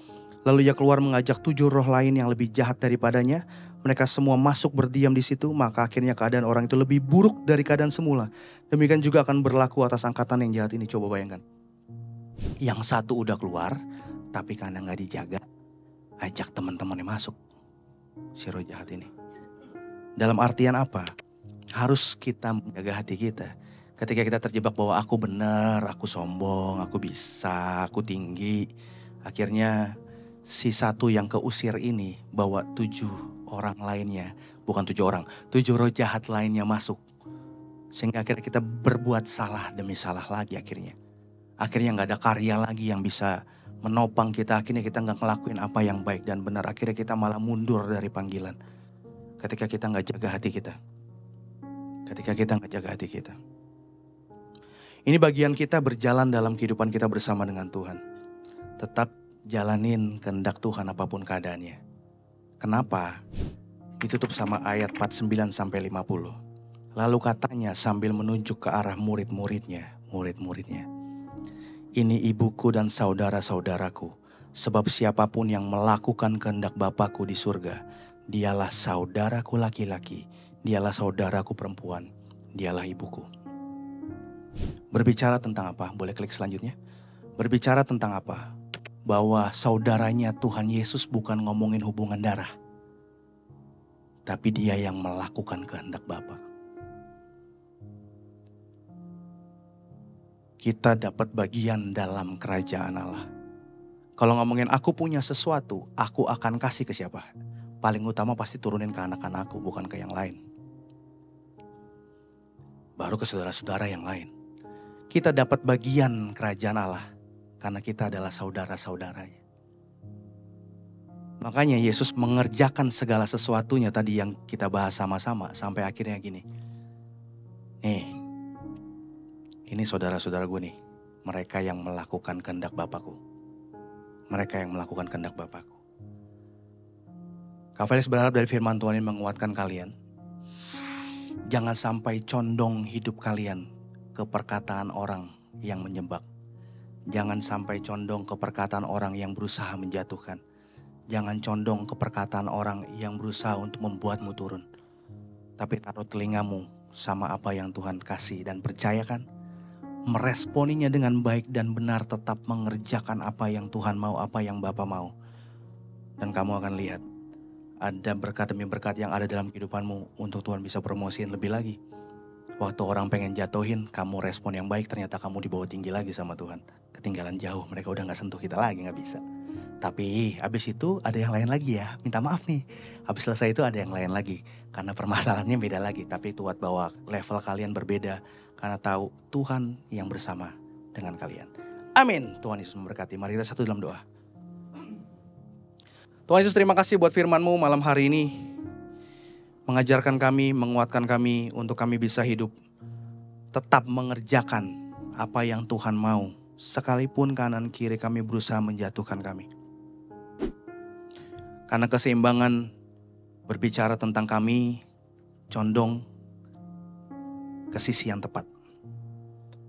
Lalu ia keluar mengajak 7 roh lain yang lebih jahat daripadanya. Mereka semua masuk berdiam di situ, maka akhirnya keadaan orang itu lebih buruk dari keadaan semula. Demikian juga akan berlaku atas angkatan yang jahat ini. Coba bayangkan. Yang satu udah keluar, tapi karena gak dijaga, ajak teman-temannya masuk. Si roh jahat ini. Dalam artian apa? Harus kita menjaga hati kita. Ketika kita terjebak bahwa aku benar, aku sombong, aku bisa, aku tinggi. Akhirnya si satu yang keusir ini bawa 7 orang lainnya. Bukan 7 orang, 7 roh jahat lainnya masuk. Sehingga akhirnya kita berbuat salah demi salah lagi akhirnya. Akhirnya gak ada karya lagi yang bisa menopang kita. Akhirnya kita gak ngelakuin apa yang baik dan benar. Akhirnya kita malah mundur dari panggilan. Ketika kita gak jaga hati kita. Ketika kita gak jaga hati kita. Ini bagian kita berjalan dalam kehidupan kita bersama dengan Tuhan. Tetap jalanin kehendak Tuhan apapun keadaannya. Kenapa? Ditutup sama ayat 49-50. Lalu katanya sambil menunjuk ke arah murid-muridnya. Ini ibuku dan saudara-saudaraku. Sebab siapapun yang melakukan kehendak Bapakku di surga, dialah saudaraku laki-laki, dialah saudaraku perempuan, dialah ibuku. Berbicara tentang apa? Boleh klik selanjutnya. Berbicara tentang apa? Bahwa saudaranya Tuhan Yesus bukan ngomongin hubungan darah. Tapi dia yang melakukan kehendak Bapa. Kita dapat bagian dalam kerajaan Allah. Kalau ngomongin aku punya sesuatu, aku akan kasih ke siapa? Paling utama pasti turunin ke anak-anakku, bukan ke yang lain. Baru ke saudara-saudara yang lain. Kita dapat bagian kerajaan Allah karena kita adalah saudara-saudaranya. Makanya Yesus mengerjakan segala sesuatunya tadi yang kita bahas sama-sama sampai akhirnya gini. Nih, ini saudara-saudara gue nih, mereka yang melakukan kehendak Bapakku. Mereka yang melakukan kehendak Bapakku. Kak Felix berharap dari firman Tuhan ini menguatkan kalian. Jangan sampai condong hidup kalian ke perkataan orang yang menjebak. Jangan sampai condong ke perkataan orang yang berusaha menjatuhkan. Jangan condong ke perkataan orang yang berusaha untuk membuatmu turun. Tapi taruh telingamu sama apa yang Tuhan kasih dan percayakan. Meresponinya dengan baik dan benar, tetap mengerjakan apa yang Tuhan mau, apa yang Bapa mau. Dan kamu akan lihat ada berkat demi berkat yang ada dalam kehidupanmu untuk Tuhan bisa promosiin lebih lagi. Waktu orang pengen jatuhin, kamu respon yang baik, ternyata kamu dibawa tinggi lagi sama Tuhan. Ketinggalan jauh, mereka udah gak sentuh kita lagi, gak bisa. Tapi habis itu ada yang lain lagi ya, minta maaf nih. Habis selesai itu ada yang lain lagi, karena permasalahannya beda lagi. Tapi itu buat bahwa level kalian berbeda, karena tahu Tuhan yang bersama dengan kalian. Amin. Tuhan Yesus memberkati. Mari kita satu dalam doa. Tuhan Yesus, terima kasih buat firman-Mu malam hari ini. Mengajarkan kami, menguatkan kami untuk kami bisa hidup. Tetap mengerjakan apa yang Tuhan mau. Sekalipun kanan kiri kami berusaha menjatuhkan kami. Karena keseimbangan berbicara tentang kami condong ke sisi yang tepat.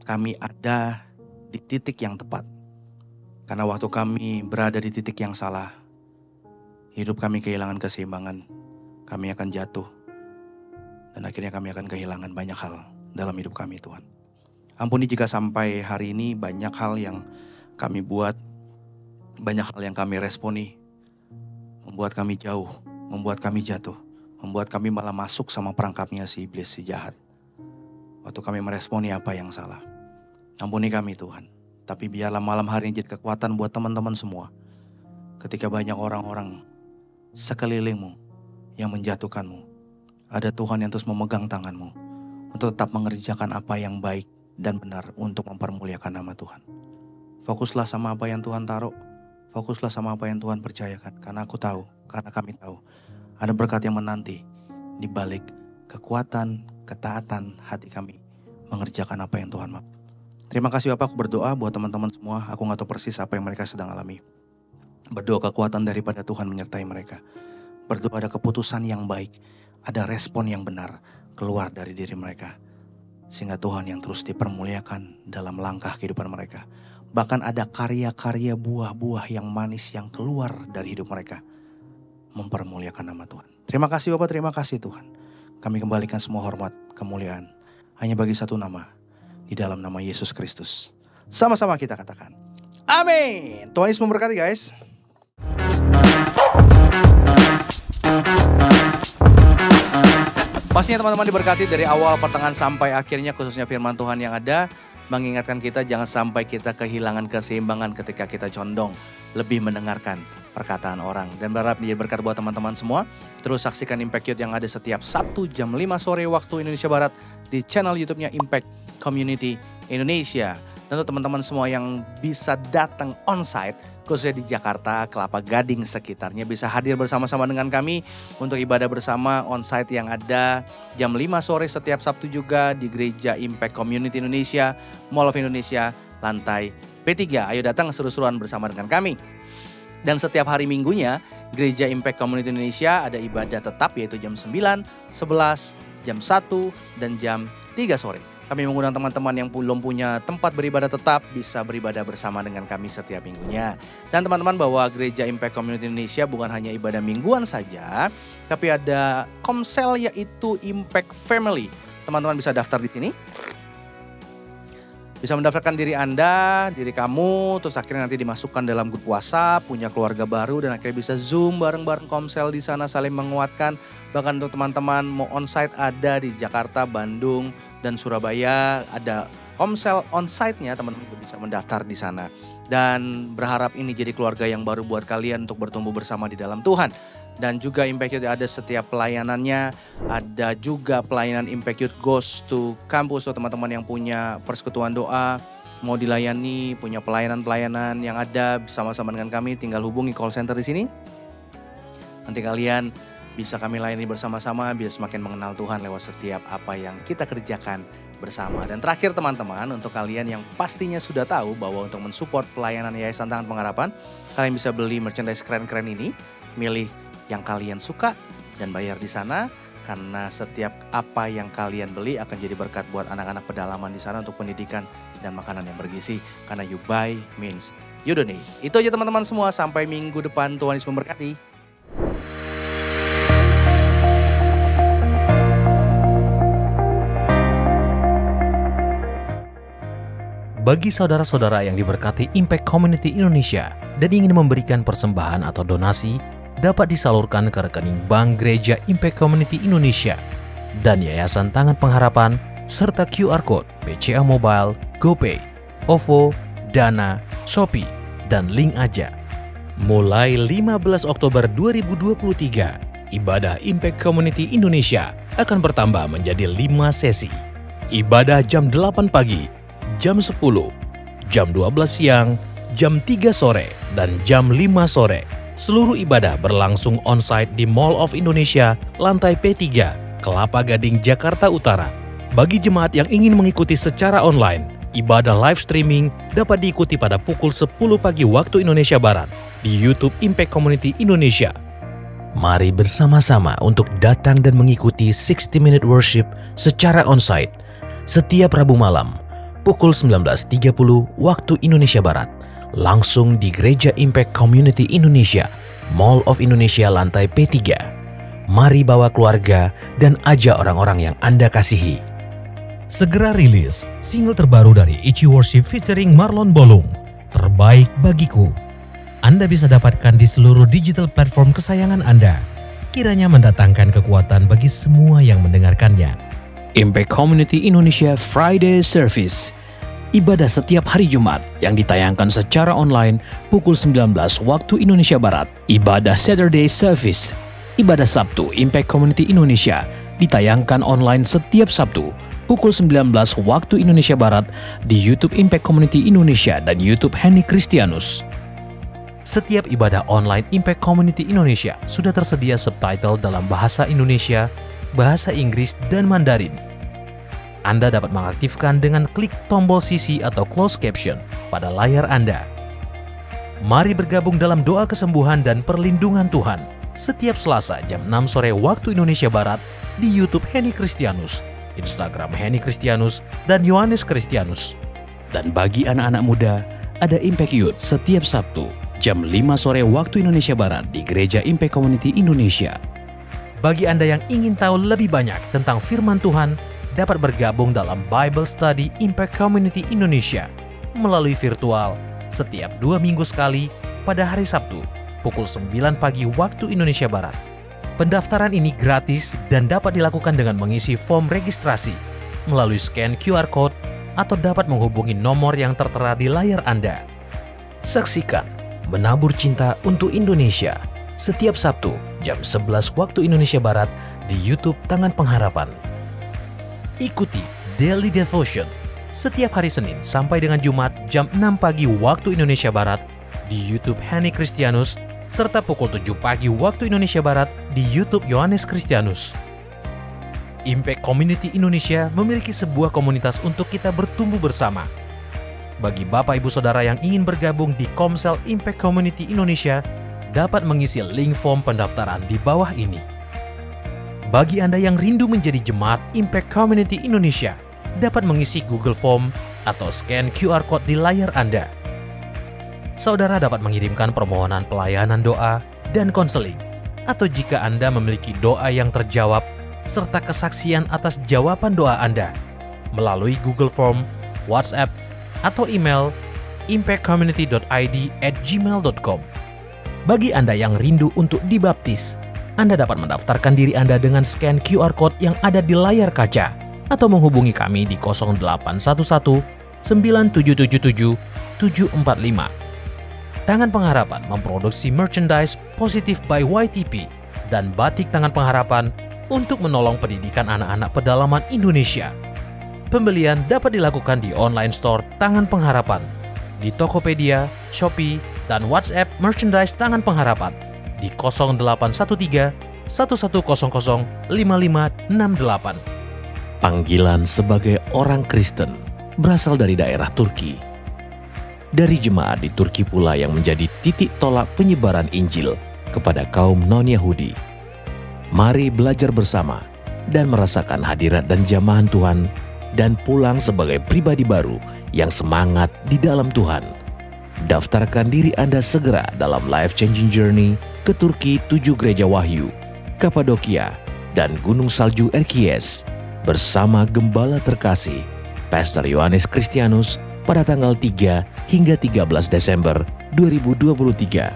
Kami ada di titik yang tepat. Karena waktu kami berada di titik yang salah, hidup kami kehilangan keseimbangan. Kami akan jatuh. Dan akhirnya kami akan kehilangan banyak hal dalam hidup kami, Tuhan. Ampuni jika sampai hari ini banyak hal yang kami buat, banyak hal yang kami responi, membuat kami jauh, membuat kami jatuh, membuat kami malah masuk sama perangkapnya si iblis, si jahat. Waktu kami meresponi apa yang salah. Ampuni kami Tuhan. Tapi biarlah malam hari ini jadi kekuatan buat teman-teman semua. Ketika banyak orang-orang sekelilingmu yang menjatuhkanmu, ada Tuhan yang terus memegang tanganmu untuk tetap mengerjakan apa yang baik dan benar untuk mempermuliakan nama Tuhan. Fokuslah sama apa yang Tuhan taruh. Fokuslah sama apa yang Tuhan percayakan. Karena aku tahu, karena kami tahu, ada berkat yang menanti di balik kekuatan, ketaatan hati kami mengerjakan apa yang Tuhan mau. Terima kasih Bapak, aku berdoa buat teman-teman semua. Aku gak tahu persis apa yang mereka sedang alami. Berdoa kekuatan daripada Tuhan menyertai mereka. Berdoa ada keputusan yang baik, ada respon yang benar keluar dari diri mereka. Sehingga Tuhan yang terus dipermuliakan dalam langkah kehidupan mereka. Bahkan ada karya-karya buah-buah yang manis yang keluar dari hidup mereka. Mempermuliakan nama Tuhan. Terima kasih Bapak, terima kasih Tuhan. Kami kembalikan semua hormat, kemuliaan hanya bagi satu nama. Di dalam nama Yesus Kristus. Sama-sama kita katakan amin. Tuhan Yesus memberkati guys. Pastinya teman-teman diberkati dari awal, pertengahan sampai akhirnya, khususnya firman Tuhan yang ada mengingatkan kita jangan sampai kita kehilangan keseimbangan ketika kita condong lebih mendengarkan perkataan orang. Dan berharap menjadi berkat buat teman-teman semua. Terus saksikan Impact Youth yang ada setiap Sabtu jam 5 sore waktu Indonesia Barat di channel YouTube-nya Impact Community Indonesia. Tentu teman-teman semua yang bisa datang onsite, khususnya di Jakarta, Kelapa Gading sekitarnya, bisa hadir bersama-sama dengan kami untuk ibadah bersama onsite yang ada jam 5 sore setiap Sabtu juga di Gereja Impact Community Indonesia, Mall of Indonesia, lantai P3. Ayo datang seru-seruan bersama dengan kami. Dan setiap hari Minggunya, Gereja Impact Community Indonesia ada ibadah tetap yaitu jam 9, 11, jam 1, dan jam 3 sore. Kami mengundang teman-teman yang belum punya tempat beribadah tetap bisa beribadah bersama dengan kami setiap minggunya. Dan teman-teman, bahwa Gereja Impact Community Indonesia bukan hanya ibadah mingguan saja, tapi ada komsel yaitu Impact Family. Teman-teman bisa daftar di sini. Bisa mendaftarkan diri Anda, diri kamu, terus akhirnya nanti dimasukkan dalam grup WhatsApp, punya keluarga baru, dan akhirnya bisa Zoom bareng-bareng komsel di sana saling menguatkan. Bahkan untuk teman-teman mau onsite ada di Jakarta, Bandung, dan Surabaya, ada komsel onsite-nya, teman-teman bisa mendaftar di sana. Dan berharap ini jadi keluarga yang baru buat kalian untuk bertumbuh bersama di dalam Tuhan. Dan juga Impact Youth ada setiap pelayanannya, ada juga pelayanan Impact Youth Goes to Campus. So, teman-teman yang punya persekutuan doa, mau dilayani, punya pelayanan-pelayanan yang ada bersama-sama dengan kami, tinggal hubungi call center di sini. Nanti kalian bisa kami layani bersama-sama biar semakin mengenal Tuhan lewat setiap apa yang kita kerjakan bersama. Dan terakhir teman-teman, untuk kalian yang pastinya sudah tahu bahwa untuk mensupport pelayanan Yayasan Tangan Pengharapan, kalian bisa beli merchandise keren-keren ini, milih yang kalian suka dan bayar di sana. Karena setiap apa yang kalian beli akan jadi berkat buat anak-anak pedalaman di sana untuk pendidikan dan makanan yang bergizi. Karena you buy means you donate. Itu aja teman-teman semua, sampai minggu depan, Tuhan Yesus memberkati. Bagi saudara-saudara yang diberkati Impact Community Indonesia dan ingin memberikan persembahan atau donasi, dapat disalurkan ke rekening Bank Gereja Impact Community Indonesia dan Yayasan Tangan Pengharapan, serta QR Code BCA Mobile, GoPay, OVO, Dana, Shopee, dan Link Aja. Mulai 15 Oktober 2023, ibadah Impact Community Indonesia akan bertambah menjadi 5 sesi. Ibadah jam 8 pagi, jam 10, jam 12 siang, jam 3 sore, dan jam 5 sore. Seluruh ibadah berlangsung onsite di Mall of Indonesia, lantai P3, Kelapa Gading, Jakarta Utara. Bagi jemaat yang ingin mengikuti secara online, ibadah live streaming dapat diikuti pada pukul 10 pagi waktu Indonesia Barat di YouTube Impact Community Indonesia. Mari bersama-sama untuk datang dan mengikuti 60 Minute Worship secara onsite setiap Rabu malam pukul 19.30 waktu Indonesia Barat, langsung di Gereja Impact Community Indonesia, Mall of Indonesia lantai P3. Mari bawa keluarga dan ajak orang-orang yang Anda kasihi. segera rilis single terbaru dari Ichi Worship featuring Marlon Bolung, Terbaik Bagiku. Anda bisa dapatkan di seluruh digital platform kesayangan Anda. Kiranya mendatangkan kekuatan bagi semua yang mendengarkannya. Impact Community Indonesia Friday Service, ibadah setiap hari Jumat yang ditayangkan secara online pukul 19 waktu Indonesia Barat. Ibadah Saturday Service, ibadah Sabtu Impact Community Indonesia ditayangkan online setiap Sabtu pukul 19 waktu Indonesia Barat di YouTube Impact Community Indonesia dan YouTube Henny Kristianus. Setiap ibadah online Impact Community Indonesia sudah tersedia subtitle dalam bahasa Indonesia, bahasa Inggris, dan Mandarin. Anda dapat mengaktifkan dengan klik tombol CC atau closed caption pada layar Anda. Mari bergabung dalam doa kesembuhan dan perlindungan Tuhan setiap Selasa jam 6 sore waktu Indonesia Barat di YouTube Henny Kristianus, Instagram Henny Kristianus, dan Yohanes Kristianus. Dan bagi anak-anak muda, ada Impact Youth setiap Sabtu jam 5 sore waktu Indonesia Barat di Gereja Impact Community Indonesia. Bagi Anda yang ingin tahu lebih banyak tentang firman Tuhan, dapat bergabung dalam Bible Study Impact Community Indonesia melalui virtual setiap 2 minggu sekali pada hari Sabtu pukul 9 pagi waktu Indonesia Barat. Pendaftaran ini gratis dan dapat dilakukan dengan mengisi form registrasi melalui scan QR Code atau dapat menghubungi nomor yang tertera di layar Anda. Saksikan Menabur Cinta untuk Indonesia setiap Sabtu jam 11 waktu Indonesia Barat di YouTube Tangan Pengharapan. Ikuti Daily Devotion setiap hari Senin sampai dengan Jumat jam 6 pagi waktu Indonesia Barat di YouTube Henny Kristianus serta pukul 7 pagi waktu Indonesia Barat di YouTube Yohanes Kristianus. Impact Community Indonesia memiliki sebuah komunitas untuk kita bertumbuh bersama. Bagi Bapak Ibu Saudara yang ingin bergabung di Komsel Impact Community Indonesia, dapat mengisi link form pendaftaran di bawah ini. Bagi Anda yang rindu menjadi jemaat Impact Community Indonesia, dapat mengisi Google Form atau scan QR Code di layar Anda. Saudara dapat mengirimkan permohonan pelayanan doa dan konseling, atau jika Anda memiliki doa yang terjawab, serta kesaksian atas jawaban doa Anda, melalui Google Form, WhatsApp, atau email impactcommunity.id@gmail.com. Bagi Anda yang rindu untuk dibaptis, Anda dapat mendaftarkan diri Anda dengan scan QR Code yang ada di layar kaca, atau menghubungi kami di 0811 9777 745. Tangan Pengharapan memproduksi merchandise Positive by YTP dan batik Tangan Pengharapan untuk menolong pendidikan anak-anak pedalaman Indonesia. Pembelian dapat dilakukan di online store Tangan Pengharapan, di Tokopedia, Shopee, dan WhatsApp merchandise Tangan Pengharapan di 0813 1100 5568. Panggilan sebagai orang Kristen berasal dari daerah Turki. Dari jemaat di Turki pula yang menjadi titik tolak penyebaran Injil kepada kaum non-Yahudi. Mari belajar bersama dan merasakan hadirat dan jamahan Tuhan dan pulang sebagai pribadi baru yang semangat di dalam Tuhan. Daftarkan diri Anda segera dalam Life Changing Journey ke Turki 7 Gereja Wahyu, Kapadokia, dan Gunung Salju Erciyes bersama Gembala Terkasih, Pastor Yohanes Kristianus, pada tanggal 3 hingga 13 Desember 2023.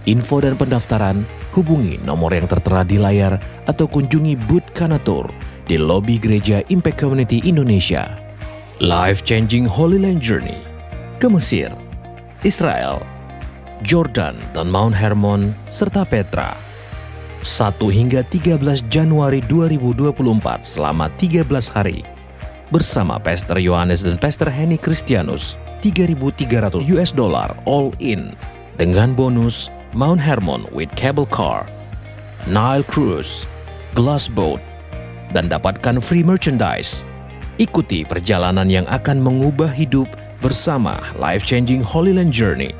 Info dan pendaftaran hubungi nomor yang tertera di layar atau kunjungi booth Kanatur di lobi Gereja Impact Community Indonesia. Life Changing Holy Land Journey ke Mesir, Israel, Jordan, dan Mount Hermon, serta Petra. 1 hingga 13 Januari 2024 selama 13 hari. Bersama Pastor Yohanes dan Pastor Henny Kristianus, $3.300 all in, dengan bonus Mount Hermon with cable car, Nile Cruise, glass boat, dan dapatkan free merchandise. Ikuti perjalanan yang akan mengubah hidup bersama Life Changing Holy Land Journey.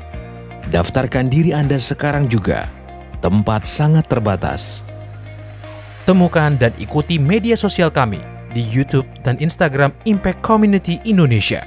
Daftarkan diri Anda sekarang juga. Tempat sangat terbatas. Temukan dan ikuti media sosial kami di YouTube dan Instagram Impact Community Indonesia.